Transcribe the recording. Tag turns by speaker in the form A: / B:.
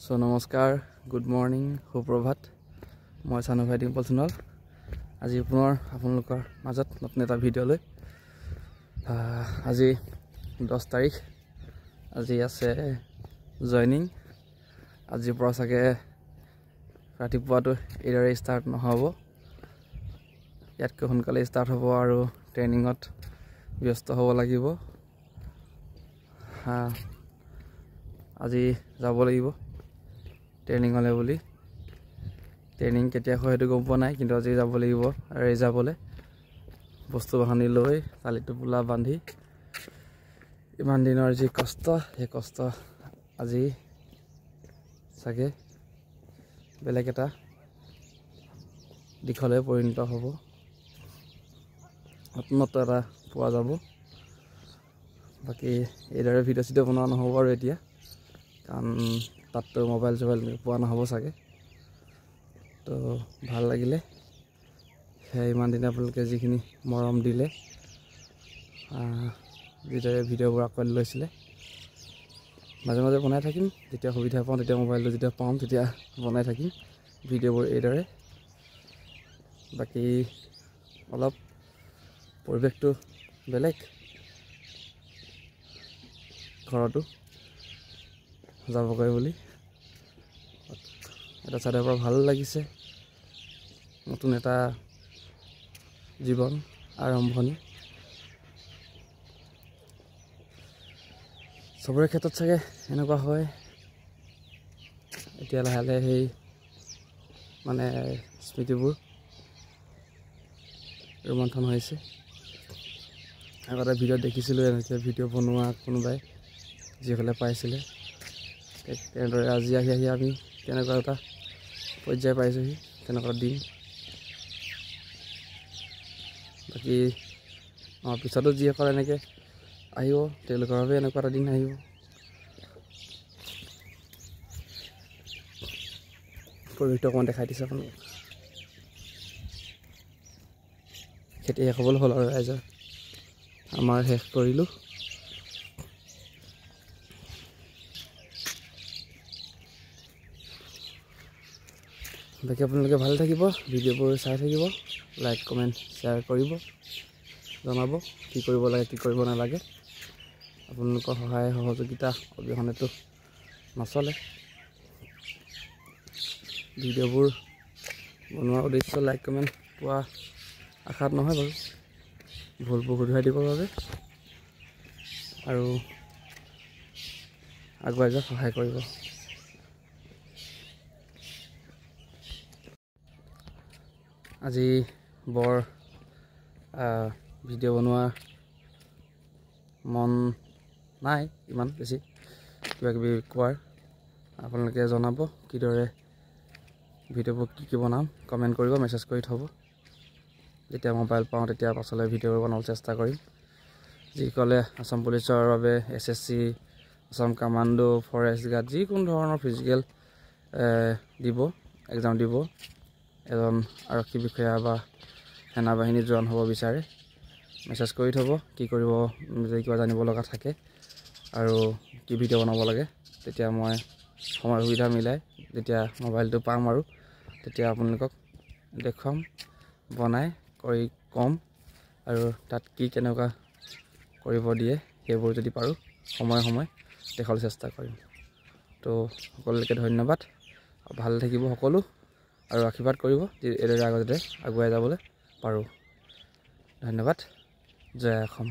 A: So নমস্কাৰ, good morning, সুপ্ৰভাত। মই চানুভাই ডিম্পল সোণোৱাল। আজি পুনৰ আপোনালোকৰ মাজত নতুন এটা ভিডিঅ' লৈ আজি 10 তাৰিখ। আজি আছে জইনিং। আজিৰ পৰা চাগে ৰাতিপুৱাটো এইদৰে ষ্টাৰ্ট নহ'ব, ইয়াতকৈ সোনকালে ষ্টাৰ্ট হ'ব আৰু ট্ৰেইনিঙত ব্যস্ত হ'ব লাগিব। আজি যাব লাগিব ট্ৰেইনিঙলৈ বুলি। ট্ৰেইনিং কেতিয়া হয় সেইটো গম পোৱা নাই, কিন্তু আজি যাব লাগিব যাবলৈ। বস্তু বাহানি লৈ টালি টোপোলা বান্ধি ইমান দিনৰ যি কষ্ট, সেই কষ্ট আজি চাগে বেলেগ এটা দিশলৈ পৰিণত হ'ব, নতুনত্ব এটা পোৱা যাব। বাকী এইদৰে ভিডিঅ' চিডিঅ' বনোৱা নহ'ব আৰু এতিয়া, কাৰণ তাততো মোবাইল চোবাইল পোৱা নহ'ব চাগে। তো ভাল লাগিলে সেই ইমান দিনে আপোনালোকে যিখিনি মৰম দিলে, যিদৰে ভিডিঅ'বোৰ আঁকোৱালি লৈছিলে। মাজে মাজে বনাই থাকিম, যেতিয়া সুবিধা পাওঁ, তেতিয়া মোবাইলটো যেতিয়া পাওঁ তেতিয়া বনাই থাকিম ভিডিঅ'বোৰ এইদৰে। বাকী অলপ পৰিৱেশটো বেলেগ, ঘৰতো যাবগৈ বুলি এটা চাইডৰ পৰা ভাল লাগিছে। নতুন এটা জীৱন আৰম্ভণি। চবৰে ক্ষেত্ৰত চাগে এনেকুৱা হয়। এতিয়া লাহে লাহে সেই মানে স্মৃতিবোৰ ৰোমন্থন হৈছে। আগতে ভিডিঅ'ত দেখিছিলোঁ এনেকৈ ভিডিঅ' বনোৱা কোনোবাই, যিসকলে পাইছিলে। তেনেদৰে আজি আহি আমি তেনেকুৱা এটা পৰ্যায় পাইছোঁহি, তেনেকুৱা দিন। বাকী আমাৰ পিছতো যিসকল এনেকৈ আহিব, তেওঁলোকৰ বাবে এনেকুৱা এটা দিন আহিব। পৰিৱেশটো অকণমান দেখাই দিছে আপোনালোকক। খেতি শেষ হ'বলৈ হ'ল আৰু ৰাইজৰ, আমাৰ শেষ কৰিলোঁ। বাকী আপোনালোকে ভালে থাকিব, ভিডিঅ'বোৰ চাই থাকিব, লাইক কমেণ্ট শ্বেয়াৰ কৰিব, জনাব কি কৰিব লাগে কি কৰিব নালাগে। আপোনালোকৰ সহায় সহযোগিতা অবিহনেতো নচলে। ভিডিঅ'বোৰ বনোৱাৰ উদ্দেশ্য লাইক কমেণ্ট পোৱা আশাত নহয় বাৰু, ভুলবোৰ শুধৰাই দিবৰ বাবে আৰু আগুৱাই যোৱাত সহায় কৰিব। আজি বৰ ভিডিঅ' বনোৱা মন নাই ইমান বেছি, কিবা কিবি কোৱাৰ। আপোনালোকে জনাব কিদৰে ভিডিঅ'বোৰ কি বনাম, কমেণ্ট কৰিব, মেছেজ কৰি থ'ব। যেতিয়া মোবাইল পাওঁ তেতিয়া পাছলৈ ভিডিঅ'বোৰ বনাবলৈ চেষ্টা কৰিম। যিসকলে আসাম পুলিচৰ বাবে SSC, Assam commando, forest guard, যিকোনো ধৰণৰ ফিজিকেল এক্সাম দিব, এজন আৰক্ষী বিষয়া বা সেনা বাহিনীত জইন হ'ব বিচাৰে, মেছেজ কৰি থ'ব কি কৰিব, যদি কিবা জানিব লগা থাকে আৰু কি ভিডিঅ' বনাব লাগে। তেতিয়া মই সময় সুবিধা মিলাই যেতিয়া মোবাইলটো পাম আৰু তেতিয়া আপোনালোকক দেখুৱাম, বনাই কৰি ক'ম, আৰু তাত কি কেনেকুৱা কৰিব দিয়ে সেইবোৰ যদি পাৰোঁ সময়ে দেখুৱাবলৈ চেষ্টা কৰিম। তো সকলোকে ধন্যবাদ, ভালে থাকিব সকলো, আৰু আশীৰ্বাদ কৰিব এইদৰে আগতে আগুৱাই যাবলৈ পাৰোঁ। ধন্যবাদ। জয় অসম।